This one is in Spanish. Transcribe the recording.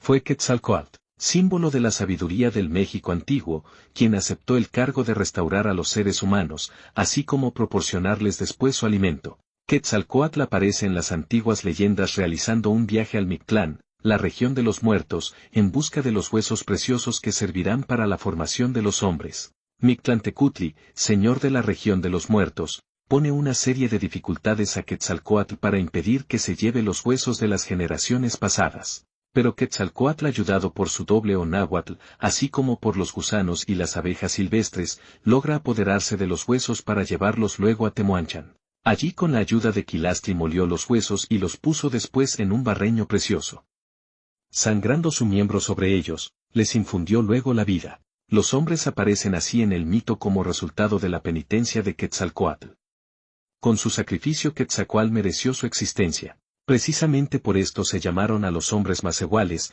Fue Quetzalcóatl, símbolo de la sabiduría del México antiguo, quien aceptó el cargo de restaurar a los seres humanos, así como proporcionarles después su alimento. Quetzalcóatl aparece en las antiguas leyendas realizando un viaje al Mictlán, la región de los muertos, en busca de los huesos preciosos que servirán para la formación de los hombres. Mictlantecutli, señor de la región de los muertos, pone una serie de dificultades a Quetzalcóatl para impedir que se lleve los huesos de las generaciones pasadas. Pero Quetzalcóatl, ayudado por su doble o náhuatl, así como por los gusanos y las abejas silvestres, logra apoderarse de los huesos para llevarlos luego a Temoanchan. Allí, con la ayuda de Quilastli, molió los huesos y los puso después en un barreño precioso. Sangrando su miembro sobre ellos, les infundió luego la vida. Los hombres aparecen así en el mito como resultado de la penitencia de Quetzalcóatl. Con su sacrificio Quetzalcóatl mereció su existencia. Precisamente por esto se llamaron a los hombres massehuales,